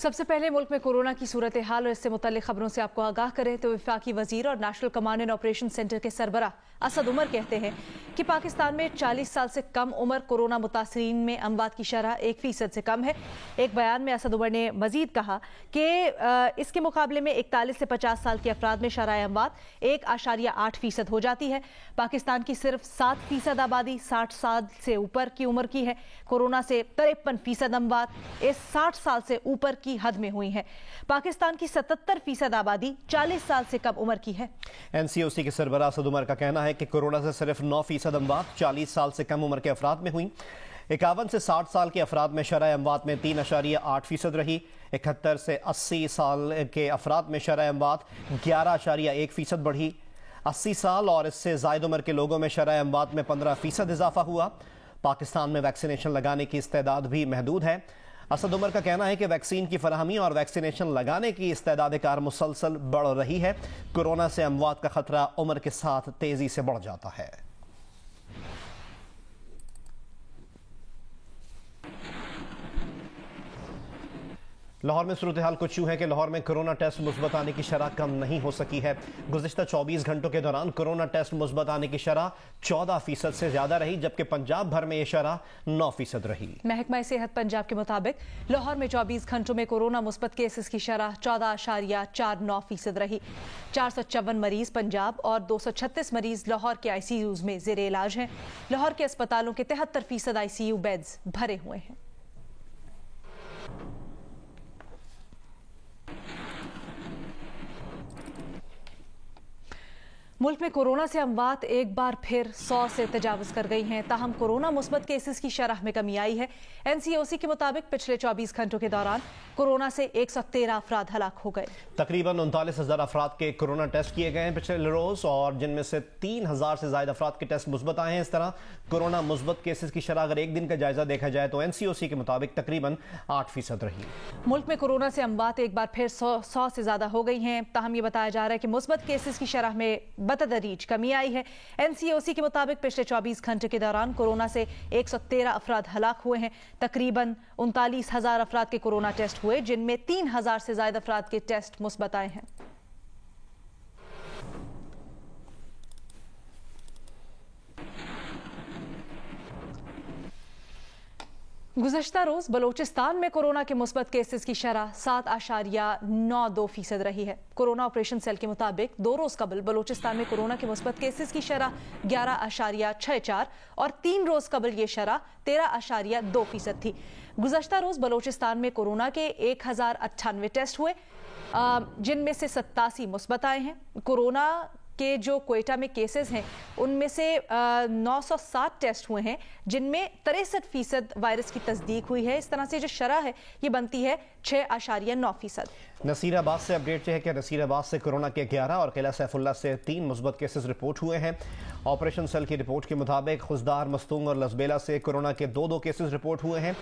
सबसे पहले मुल्क में कोरोना की सूरत हाल और इससे मुतल्लिक खबरों से आपको आगाह करें तो वफाकी वजीर और national command and operation centre के सरबराह असद उमर कहते हैं कि पाकिस्तान में 40 साल से कम उम्र कोरोना मुतासरीन में अमवात की शरह 1% से कम है। एक बयान में असद उमर ने मजीद कहा कि इसके मुकाबले में 41 से 50 साल के अफराद में शरह अमवात 1.8% हो जाती है। पाकिस्तान की सिर्फ 7% आबादी 60 साल से ऊपर की उम्र की है। कोरोना से 53% अमवात इस 60 साल से ऊपर की हद में हुई है। पाकिस्तान की 77% आबादी 40 साल से कम उम्र की है। NCOC के सरबराह असद उमर का कहना है कि कोरोना से सिर्फ 9% अमवात 40 साल से कम उम्र के अफराद में हुई। 51 से 60 साल के अफराद में शरह अमवात में 3.8% रही। 71 से 80 साल के अफराद में शरह अमवात 11.1% बढ़ी। 80 साल और इससे ज़ायद उम्र के लोगों में शरह अमवात में 15% इजाफा हुआ। पाकिस्तान में वैक्सीनेशन लगाने की इस्तेदाद भी महदूद है। असद उमर का कहना है कि वैक्सीन की फराहमी और वैक्सीनेशन लगाने की इस्तेदाद कार मुसलसल बढ़ रही है। कोरोना से अमवात का खतरा उम्र के साथ तेजी से बढ़ जाता है। लाहौर में सूरत हाल कुछ यूं है कि लाहौर में कोरोना टेस्ट मुस्बत आने की शरह कम नहीं हो सकी है। गुज़िश्ता 24 घंटों के दौरान कोरोना टेस्ट मुस्बत आने की शरह 14% से ज्यादा रही, जबकि पंजाब भर में यह शरह 9% रही। महकमा सेहत पंजाब के मुताबिक लाहौर में 24 घंटों में कोरोना मुस्बत केसेस की शरह 14.49% रही। 454 मरीज पंजाब और 236 मरीज लाहौर के ICUs में ज़ेरे इलाज हैं। लाहौर के अस्पतालों के 73% ICU बेड्स भरे हुए हैं। मुल्क में कोरोना से अमवात एक बार फिर 100 से तजावज़ कर गई हैं। ताहम कोरोना मुस्बत केसेस की शरह में कमी आई है। NCOC के मुताबिक पिछले 24 घंटों के दौरान कोरोना से 113 अफराद हलाक हो गए। तकरीबन 39,000 अफराद के कोरोना टेस्ट किए गए हैं पिछले रोज, और जिनमें से 3,000 से ज्यादा अफराद के टेस्ट मुस्बत आए हैं। इस तरह कोरोना मुस्बत केसेस की शरह अगर एक दिन का जायजा देखा जाए तो NCOC के मुताबिक तकरीबन 8% रही। मुल्क में कोरोना से अमवात एक बार फिर 100 से ज्यादा हो गई हैं। ताहम ये बताया जा रहा है कि मुस्बत केसेस की शरह में बतदरीज कमी आई है। NCOC के मुताबिक पिछले 24 घंटे के दौरान कोरोना से 113 अफराद हलाक हुए हैं। तकरीबन 39,000 अफराद के कोरोना टेस्ट हुए, जिनमें 3,000 से ज्यादा अफराद के टेस्ट मुस्बत आए हैं। गुज़श्ता रोज बलोचिस्तान में कोरोना के मुस्बत केसेस की शरह 7.92% रही है। कोरोना ऑपरेशन सेल के मुताबिक 2 रोज कबल बलोचिस्तान में कोरोना के मुस्बत केसेस की शरह 11.64 और 3 रोज कबल ये शरह 13.2% थी। गुज़श्ता रोज बलोचिस्तान में कोरोना के 1098 टेस्ट हुए, जिनमें से 87 मुस्बत आए हैं। कोरोना के जो क्वेटा में केसेस हैं उनमें से 960 टेस्ट हुए हैं, जिनमें 63% वायरस की तस्दीक हुई है। इस तरह से जो शरह है ये बनती है 6.9%। नसीराबाद से अपडेट है कि नसीराबाद से कोरोना के 11 और किला सैफुल्ला से 3 मुस्बत केसेस रिपोर्ट हुए हैं। ऑपरेशन सेल की रिपोर्ट के मुताबिक खुजदार, मस्तूंग और लसबेला से कोरोना के 2 केसेस रिपोर्ट हुए हैं।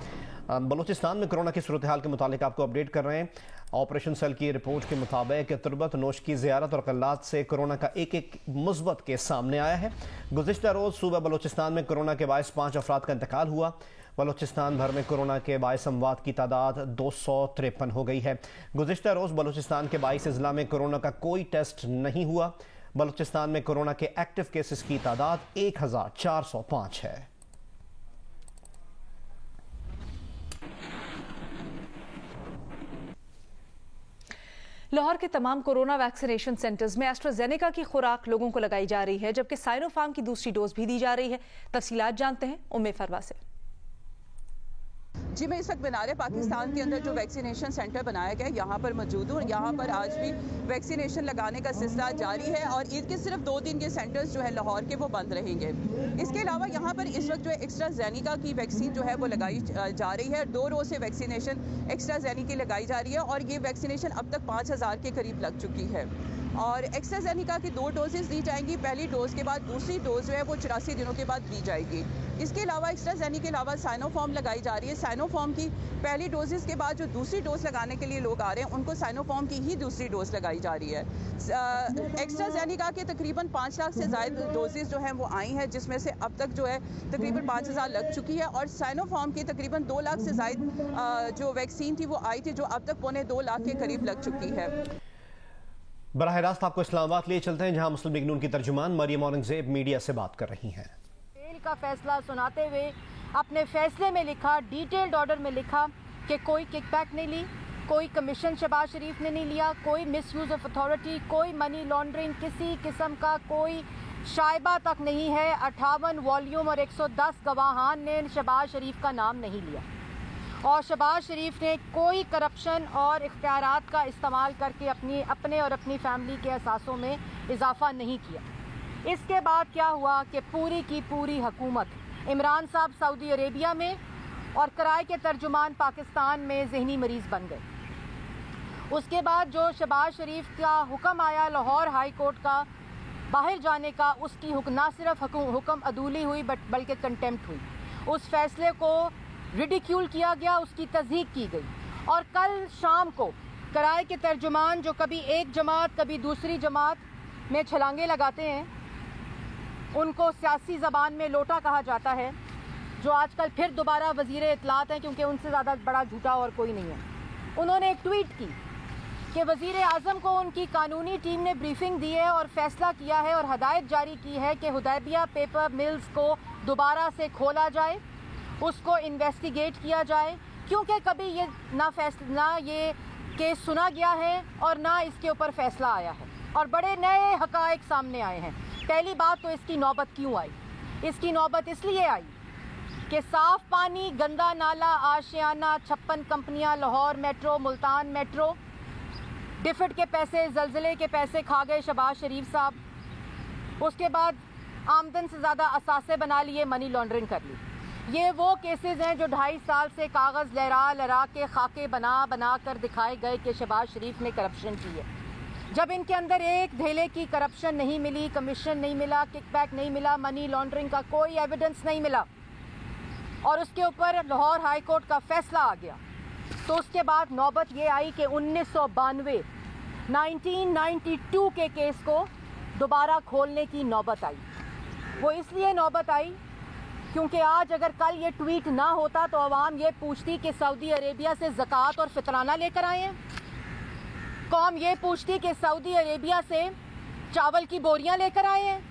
बलूचिस्तान में कोरोना की सूरत हाल के मुताबिक आपको अपडेट कर रहे हैं। ऑपरेशन सेल की रिपोर्ट के मुताबिक तुरबत, नोश की ज़ियारत और कल्लात से कोरोना का एक मुस्बत केस सामने आया है। गुज़िश्ता रोज सूबा बलूचिस्तान में कोरोना के बायस 5 अफराद का इंतकाल हुआ। बलूचिस्तान भर में कोरोना के बायस अमवात की तादाद 253 हो गई है। गुज़िश्ता रोज बलूचिस्तान के 22 अजला में कोरोना का कोई टेस्ट नहीं हुआ। बलूचिस्तान में कोरोना के एक्टिव केसेस की तादाद 1405 है। लाहौर के तमाम कोरोना वैक्सीनेशन सेंटर्स में एस्ट्राजेनेका की खुराक लोगों को लगाई जा रही है, जबकि साइनोफार्म की दूसरी डोज भी दी जा रही है। तफसीलात जानते हैं उम्मे फरवा से। जी, मैं इस वक्त मीनार पाकिस्तान के अंदर जो वैक्सीनेशन सेंटर बनाया गया है यहाँ पर मौजूद हूँ। यहाँ पर आज भी वैक्सीनेशन लगाने का सिलसिला जारी है और ईद के सिर्फ 2 दिन के सेंटर्स जो है लाहौर के वो बंद रहेंगे। इसके अलावा यहाँ पर इस वक्त जो है एक्स्ट्राजेनेका की वैक्सीन जो है वो लगाई जा रही है। 2 रोज से वैक्सीनेशन एक्स्ट्राजेनेका की लगाई जा रही है और ये वैक्सीनेशन अब तक 5,000 के करीब लग चुकी है। और एक्स्ट्राजेनिका की 2 डोजेस दी जाएंगी। पहली डोज के बाद दूसरी डोज जो है वो 84 दिनों के बाद दी जाएगी। इसके अलावा एक्स्ट्राजेनिका के अलावा साइनोफार्म लगाई जा रही है। साइनोफार्म की पहली डोजेस के बाद जो दूसरी डोज लगाने के लिए लोग आ रहे हैं उनको साइनोफार्म की ही दूसरी डोज लगाई जा रही है। एक्स्ट्राजेनिका के तकरीबन 5 लाख से ज़्यादा डोजेस जो हैं वो आई हैं, जिसमें से अब तक जो है तकरीबन 5000 लग चुकी है और साइनोफार्म की तकरीबन 2 लाख से ज़्यादा जो वैक्सीन थी वो आई थी, जो अब तक 2.25 लाख के करीब लग चुकी है। बराह रास्त आपको इस्लामाबाद ले चलते हैं, जहां मुस्लिम लीग नून की तर्जुमान मरियम औरंगजेब मीडिया से बात कर रही हैं। जेल का फैसला सुनाते हुए अपने फैसले में लिखा, डिटेल्ड ऑर्डर में लिखा कि कोई किकबैक नहीं ली, कोई कमीशन शहबाज शरीफ ने नहीं लिया, कोई मिसयूज ऑफ अथॉरिटी, कोई मनी लॉन्ड्रिंग, किसी किस्म का कोई शायबा तक नहीं है। 58 वॉल्यूम और 110 गवाहान ने शहबाज शरीफ का नाम नहीं लिया और शहबाज शरीफ ने कोई करप्शन और इख्तियारात का इस्तेमाल करके अपने और अपनी फैमिली के असासों में इजाफा नहीं किया। इसके बाद क्या हुआ कि पूरी की पूरी हुकूमत इमरान साहब सऊदी अरेबिया में और कराए के तर्जुमान पाकिस्तान में ज़हनी मरीज़ बन गए। उसके बाद जो शहबाज शरीफ का हुक्म आया लाहौर हाई कोर्ट का बाहर जाने का, उसकी ना सिर्फ हुक्म अदूली हुई बल्कि कंटेम्प्ट हुई। उस फैसले को रिडिक्यूल किया गया, उसकी तज़हीक की गई और कल शाम को कराए के तर्जुमान जो कभी एक जमात कभी दूसरी जमात में छलांगे लगाते हैं, उनको सियासी ज़बान में लोटा कहा जाता है, जो आजकल फिर दोबारा वज़ीर इत्तलात हैं क्योंकि उनसे ज़्यादा बड़ा झूठा और कोई नहीं है। उन्होंने एक ट्वीट की कि वज़ीर आज़म को उनकी कानूनी टीम ने ब्रीफिंग दी है और फैसला किया है और हदायत जारी की है कि हुदैबिया पेपर मिल्स को दोबारा से खोला जाए, उसको इन्वेस्टिगेट किया जाए, क्योंकि कभी ये ना ये केस सुना गया है और ना इसके ऊपर फैसला आया है और बड़े नए हक़ाइक़ सामने आए हैं। पहली बात तो इसकी नौबत क्यों आई? इसकी नौबत इसलिए आई कि साफ़ पानी, गंदा नाला, आशियाना, 56 कंपनियां, Lahore metro, Multan metro, defeat के पैसे, ज़लज़ले के पैसे खा गए शहबाज शरीफ साहब। उसके बाद आमदन से ज़्यादा असासे बना लिए, मनी लॉन्ड्रिंग कर ली। ये वो केसेस हैं जो 2.5 साल से कागज़ लहरा के खाके बना कर दिखाए गए कि शहबाज शरीफ ने करप्शन की है। जब इनके अंदर एक धेले की करप्शन नहीं मिली, कमीशन नहीं मिला, किकबैक नहीं मिला, मनी लॉन्ड्रिंग का कोई एविडेंस नहीं मिला और उसके ऊपर लाहौर हाई कोर्ट का फैसला आ गया, तो उसके बाद नौबत ये आई कि 1992 के केस को दोबारा खोलने की नौबत आई। वो इसलिए नौबत आई क्योंकि आज अगर कल ये ट्वीट ना होता तो अवाम ये पूछती कि सऊदी अरेबिया से ज़कात और फितराना लेकर आए हैं। कौम ये पूछती कि सऊदी अरेबिया से चावल की बोरियां लेकर आए हैं।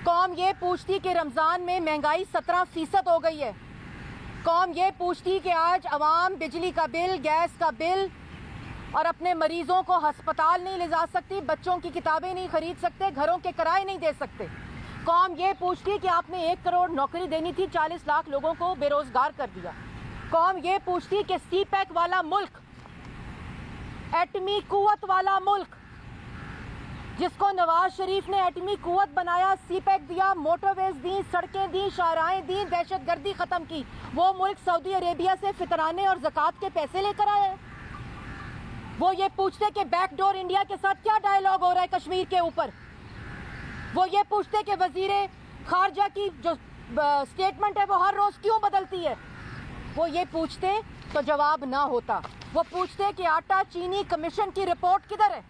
कौम ये पूछती कि रमज़ान में महंगाई 17% हो गई है। कौम ये पूछती कि आज अवाम बिजली का बिल, गैस का बिल और अपने मरीज़ों को हस्पताल नहीं ले जा सकती, बच्चों की किताबें नहीं खरीद सकते, घरों के किराए नहीं दे सकते। कौम ये पूछती कि आपने 1 करोड़ नौकरी देनी थी, 40 लाख लोगों को बेरोजगार कर दिया। कौम ये पूछती कि सीपैक वाला मुल्क, एटमी कुव्वत वाला मुल्क, जिसको नवाज शरीफ ने एटमी कुव्वत बनाया, सीपैक दिया, मोटरवेज दी, सड़कें दी, शाहराहें दी, दहशतगर्दी ख़त्म की, वो मुल्क सऊदी अरेबिया से फितराने और ज़कात के पैसे लेकर आया है। वो ये पूछते कि बैकडोर इंडिया के साथ क्या डायलॉग हो रहा है कश्मीर के ऊपर। वो ये पूछते कि वज़ीर खारजा की जो स्टेटमेंट है वो हर रोज़ क्यों बदलती है। वो ये पूछते तो जवाब ना होता। वो पूछते कि आटा चीनी कमीशन की रिपोर्ट किधर है।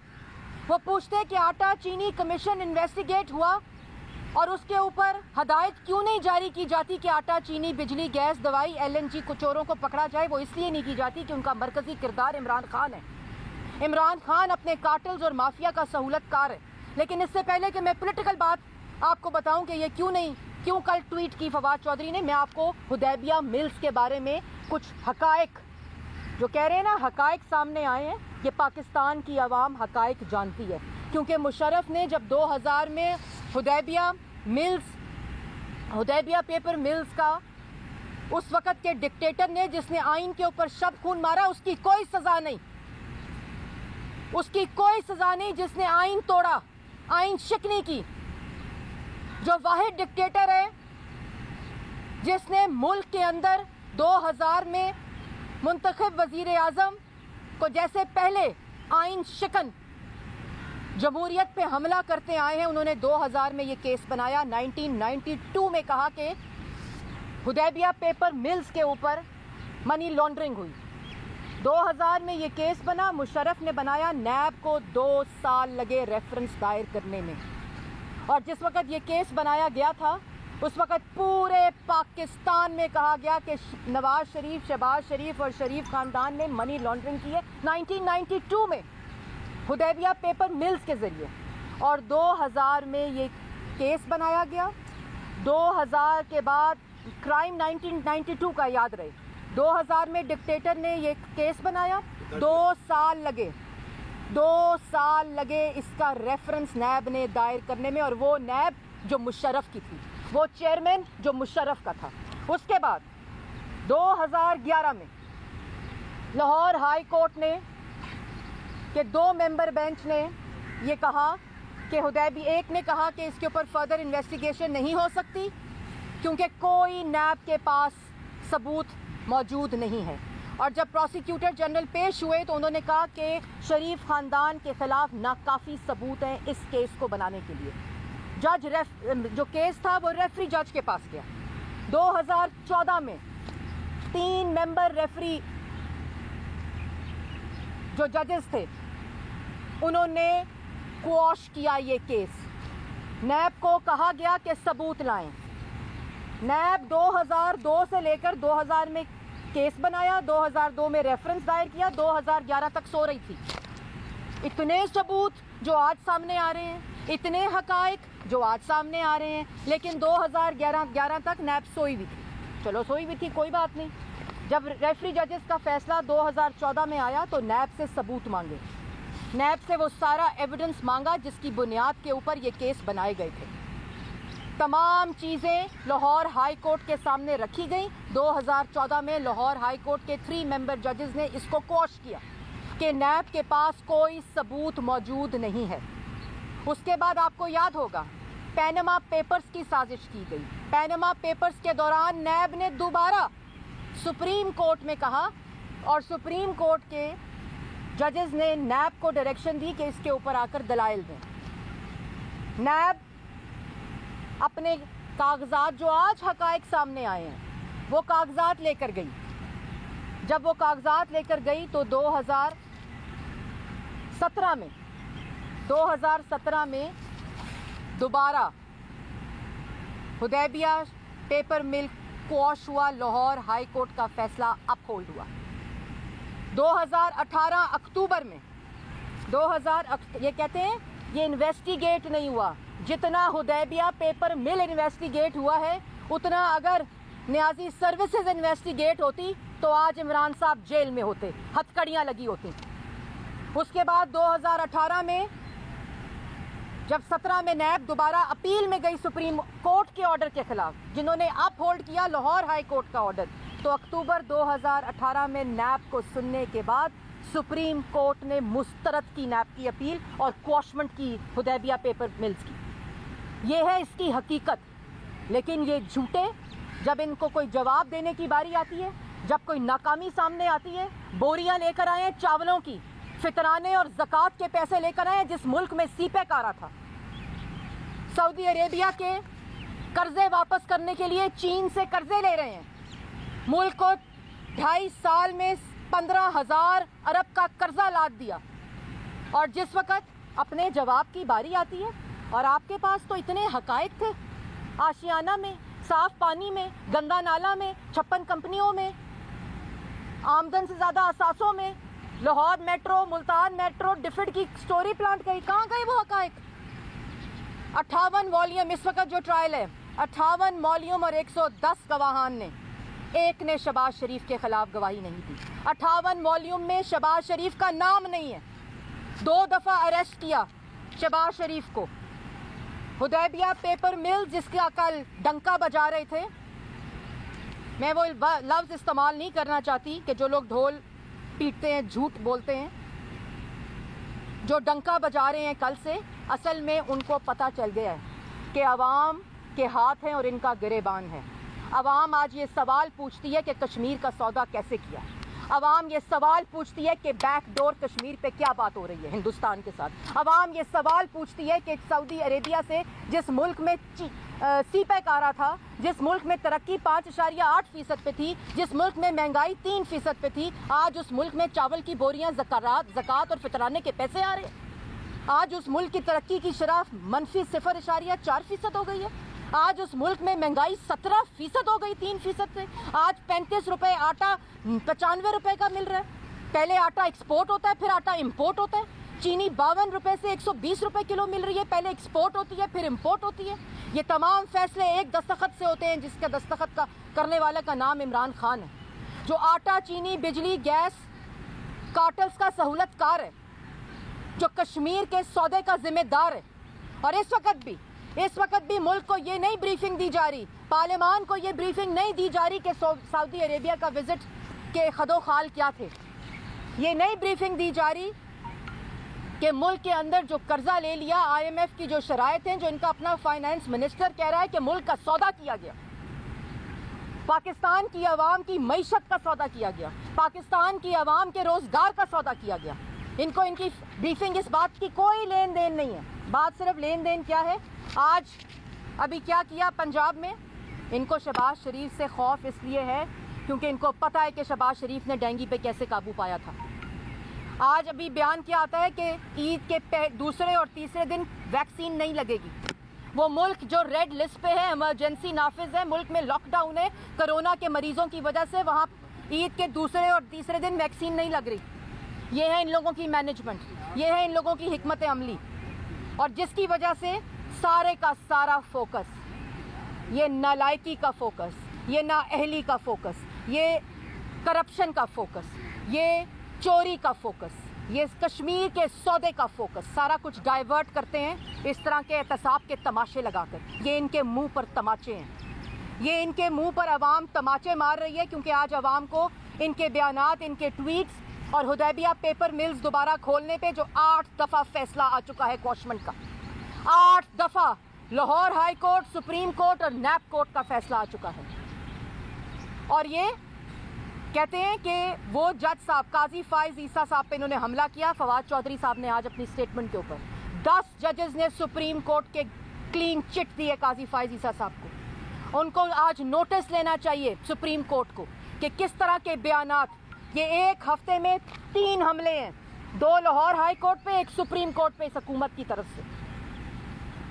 वो पूछते कि आटा चीनी कमीशन इन्वेस्टिगेट हुआ और उसके ऊपर हदायत क्यों नहीं जारी की जाती कि आटा चीनी, बिजली, गैस, दवाई, LNG को चोरों को पकड़ा जाए। वो इसलिए नहीं की जाती कि उनका मरकजी किरदार इमरान खान है। इमरान खान अपने कार्टल्स और माफिया का सहूलतकार है। लेकिन इससे पहले कि मैं पॉलिटिकल बात आपको बताऊं कि ये क्यों कल ट्वीट की फवाद चौधरी ने, मैं आपको हुदैबिया मिल्स के बारे में कुछ हकायक जो कह रहे हैं ना, हकायक सामने आए हैं। ये पाकिस्तान की आवाम हकायक जानती है, क्योंकि मुशर्रफ ने जब 2000 में हुदैबिया पेपर मिल्स का, उस वक़्त के डिक्टेटर ने जिसने आइन के ऊपर शब खून मारा, उसकी कोई सज़ा नहीं, उसकी कोई सज़ा नहीं। जिसने आइन तोड़ा, आइन शिकनी की, जो वाहिद डिक्टेटर है जिसने मुल्क के अंदर 2000 में मुंतखब वज़ीर आज़म को जैसे पहले आइन शिकन जमहूरियत पे हमला करते आए हैं। उन्होंने 2000 में ये केस बनाया, 1992 में कहा कि हुदैबिया पेपर मिल्स के ऊपर मनी लॉन्ड्रिंग हुई। 2000 में ये केस बना, मुशर्रफ ने बनाया, नैब को 2 साल लगे रेफरेंस दायर करने में। और जिस वक्त ये केस बनाया गया था उस वक्त पूरे पाकिस्तान में कहा गया कि नवाज शरीफ, शहबाज शरीफ और शरीफ खानदान ने मनी लॉन्ड्रिंग की है 1992 में हुदैबिया पेपर मिल्स के ज़रिए। और 2000 में ये केस बनाया गया। 2000 के बाद क्राइम 1992 का याद रहे, 2000 में डिक्टेटर ने ये केस बनाया, 2 साल लगे इसका रेफरेंस नैब ने दायर करने में। और वो नैब जो मुशर्रफ की थी, वो चेयरमैन जो मुशर्रफ का था। उसके बाद 2011 में लाहौर हाई कोर्ट ने कि 2 मेंबर बेंच ने ये कहा कि हुदैबी, एक ने कहा कि इसके ऊपर फर्दर इन्वेस्टिगेशन नहीं हो सकती क्योंकि कोई नैब के पास सबूत मौजूद नहीं है। और जब प्रोसिक्यूटर जनरल पेश हुए तो उन्होंने कहा कि शरीफ खानदान के खिलाफ नाकाफ़ी सबूत हैं इस केस को बनाने के लिए। जज जो केस था वो रेफरी जज के पास गया। 2014 में 3 मेंबर रेफरी जो जजेस थे उन्होंने क्वॉश किया ये केस। नैब को कहा गया कि सबूत लाएं। नैब 2002 से लेकर 2000 में केस बनाया, 2002 में रेफरेंस दायर किया, 2011 तक सो रही थी। इतने सबूत जो आज सामने आ रहे हैं, इतने हकायक जो आज सामने आ रहे हैं, लेकिन 2011 तक नैब सोई हुई थी। चलो सोई हुई थी, कोई बात नहीं। जब रेफरी जजेस का फैसला 2014 में आया तो नैब से सबूत मांगे। नैब से वो सारा एविडेंस मांगा जिसकी बुनियाद के ऊपर ये केस बनाए गए थे। तमाम चीज़ें लाहौर हाई कोर्ट के सामने रखी गई। 2014 में लाहौर हाई कोर्ट के 3 मेंबर जजेस ने इसको क्वॉश किया कि नैब के पास कोई सबूत मौजूद नहीं है। उसके बाद आपको याद होगा पैनामा पेपर्स की साजिश की गई। पैनामा पेपर्स के दौरान नैब ने दोबारा सुप्रीम कोर्ट में कहा और सुप्रीम कोर्ट के जजेस ने नैब को डायरेक्शन दी कि इसके ऊपर आकर दलाइल दें। नैब अपने कागजात जो आज हकायक सामने आए हैं वो कागजात लेकर गई। जब वो कागजात लेकर गई तो 2017 में दोबारा हुदैबिया पेपर मिल क्वॉश हुआ। लाहौर हाई कोर्ट का फैसला अपहोल्ड हुआ। 2018 अक्टूबर में ये कहते हैं ये इन्वेस्टिगेट नहीं हुआ। जितना हुदैबिया पेपर मिल इन्वेस्टिगेट हुआ है उतना अगर न्याजी सर्विसेज इन्वेस्टिगेट होती तो आज इमरान साहब जेल में होते, हथकड़ियां लगी होती। उसके बाद 2018 में जब 17 में नैब दोबारा अपील में गई सुप्रीम कोर्ट के ऑर्डर के खिलाफ, जिन्होंने अप होल्ड किया लाहौर हाई कोर्ट का ऑर्डर, तो अक्टूबर 2018 में नैब को सुनने के बाद सुप्रीम कोर्ट ने मुस्तरद की नैब की अपील और क्वॉशमेंट की हुदैबिया पेपर मिल्स की। ये है इसकी हकीकत। लेकिन ये झूठे, जब इनको कोई जवाब देने की बारी आती है, जब कोई नाकामी सामने आती है, बोरियां लेकर आए हैं चावलों की, फितराने और ज़कात के पैसे लेकर आए जिस मुल्क में सीपेक आ रहा था। सऊदी अरेबिया के कर्जे वापस करने के लिए चीन से कर्जे ले रहे हैं। मुल्क को 2.5 साल में 15,000 अरब का कर्जा लाद दिया। और जिस वक्त अपने जवाब की बारी आती है और आपके पास तो इतने हकायक थे, आशियाना में, साफ पानी में, गंदा नाला में, 56 कंपनियों में, आमदन से ज़्यादा असासों में, लाहौर मेट्रो, मुल्तान मेट्रो, डिफिड की स्टोरी प्लांट गई, कहाँ गए वो हकायक? 58 वॉल्यूम इस वक्त जो ट्रायल है, 58 वॉल्यूम और 110 गवाहान ने, एक ने शहबाज शरीफ के खिलाफ गवाही नहीं दी। 58 वॉल्यूम में शहबाज शरीफ का नाम नहीं है। 2 दफ़ा अरेस्ट किया शहबाज शरीफ को। हुदैबिया पेपर मिल जिसका कल डंका बजा रहे थे, मैं वो लफ्ज़ इस्तेमाल नहीं करना चाहती कि जो लोग ढोल पीटते हैं, झूठ बोलते हैं, जो डंका बजा रहे हैं कल से, असल में उनको पता चल गया है कि अवाम के हाथ हैं और इनका गिरेबान है। अवाम आज ये सवाल पूछती है कि कश्मीर का सौदा कैसे किया। عوام یہ سوال پوچھتی ہے کہ بیک ڈور کشمیر پہ کیا بات ہو رہی ہے ہندوستان کے ساتھ. عوام یہ سوال پوچھتی ہے کہ سعودی عربیہ سے جس ملک میں سی پیک آ رہا تھا, جس ملک میں ترقی 5.8% پہ تھی, جس ملک میں مہنگائی 3% پہ تھی, آج اس ملک میں چاول کی بوریاں, زکوٰۃ اور فطرانے کے پیسے آ رہے ہیں. آج اس ملک کی ترقی کی شرح -0.4% ہو گئی ہے. آج اس ملک میں مہنگائی 17% ہو گئی 3% سے. آج 35 روپے آٹا 95 روپے کا مل رہا ہے. پہلے آٹا ایکسپورٹ ہوتا ہے, پھر آٹا امپورٹ ہوتا ہے. چینی 52 روپے سے 120 روپے کلو مل رہی ہے, پہلے ایکسپورٹ ہوتی ہے پھر امپورٹ ہوتی ہے. یہ تمام فیصلے ایک دستخط سے ہوتے ہیں جس کا دستخط کرنے والے کا نام عمران خان ہے, جو آٹا, چینی, بجلی, گیس, کارٹلز کا سہولت کار ہے, جو کشمیر کے سودے کا ذمہ دار ہے. اور اس وقت بھی ملک کو یہ نئی بریفنگ دی جا رہی, پارلیمان کو یہ بریفنگ نہیں دی جا رہی کہ سعودی عربیہ کا وزٹ کے خد و خال کیا تھے. یہ نئی بریفنگ دی جا رہی کہ ملک کے اندر جو قرضہ لے لیا, IMF کی جو شرائط ہیں, جو ان کا اپنا فائنانس منسٹر کہہ رہا ہے کہ ملک کا سودا کیا گیا, پاکستان کی عوام کی معیشت کا سودا کیا گیا, پاکستان کی عوام کے روزگار کا سودا کیا گیا. ان کی بریفنگ اس بات کی کوئی لین دین نہیں ہے. بات صرف لین دین کیا ہے, آج ابھی کیا کیا پنجاب میں, ان کو شہباز شریف سے خوف اس لیے ہے کیونکہ ان کو پتہ ہے کہ شہباز شریف نے ڈینگی پہ کیسے قابو پایا تھا. آج ابھی بیان کیا آتا ہے کہ عید کے دوسرے اور تیسرے دن ویکسین نہیں لگے گی. وہ ملک جو ریڈ لسٹ پہ ہے, ایمرجنسی نافذ ہے, ملک میں لاک ڈاؤن ہے کرونا کے مریضوں کی وجہ سے, وہاں عید کے دوسرے اور تیسرے دن ویکسین نہیں لگ رہی. یہ ہے ان لوگوں کی مینجمنٹ, یہ ہے ان لوگوں کی حکمت عملی, اور جس کی وجہ سے سارے کا سارا فوکس, یہ نالائکی کا فوکس, یہ نااہلی کا فوکس, یہ کرپشن کا فوکس, یہ چوری کا فوکس, یہ کشمیر کے سودے کا فوکس, سارا کچھ ڈائیورٹ کرتے ہیں اس طرح کے احتساب کے تماشے لگا کر. یہ ان کے منہ پر تماچے ہیں, یہ ان کے منہ پر عوام تماچے مار رہی ہے کیونکہ آج عوام کو ان کے بیانات, ان کے ٹویٹس اور حدیبیہ پیپر ملز دوبارہ کھولنے پہ جو 8 دفعہ فیصلہ آ چکا ہے کوشمنٹ کا, 8 دفعہ Lahore high court, supreme court اور نیب کورٹ کا فیصلہ آ چکا ہے. اور یہ کہتے ہیں کہ وہ جج صاحب قاضی فائز عیسیٰ صاحب پہ انہوں نے حملہ کیا. فواد چودھری صاحب نے آج اپنی سٹیٹمنٹ کے اوپر 10 ججز نے سپریم کورٹ کے کلین چٹ دی ہے قاضی فائز عیسیٰ صاحب کو. ان کو آج نوٹس لینا چاہیے سپریم کورٹ کو کہ کس طرح کے بیانات, یہ ایک ہفتے میں 3 حملے ہیں, 2 لاہور ہائی کورٹ پہ, 1 سپریم کورٹ پہ اس حکومت کی طرف سے.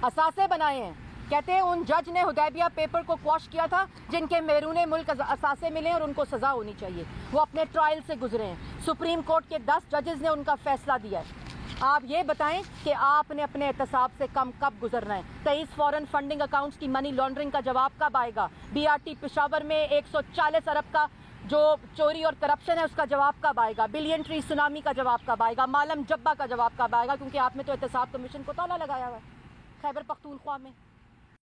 اثاثے بنائے ہیں, کہتے ہیں ان جج نے حدیبیہ پیپر کو کوش کیا تھا جن کے بیرون ملک اثاثے ملے اور ان کو سزا ہونی چاہیے, وہ اپنے ٹرائل سے گزرے ہیں. سپریم کورٹ کے 10 ججز نے ان کا فیصلہ دیا ہے. آپ یہ بتائیں کہ آپ نے اپنے احتساب سے کم کب گزرنا ہے. 23 فورن فنڈنگ اکاؤنٹس کی منی لانڈرنگ کا جواب کب آئے گا. BRT پشاور میں 140 ارب کا جو چوری اور کرپشن ہے اس کا جواب کب آئے گا. بلین ٹری سونامی کا جواب کب آئے گا. مالم جبہ کا جواب کب آئے گا, کیونکہ آپ نے تو احتساب کمیشن کو تالا لگایا ہوا ہے خیبر پختونخوا میں.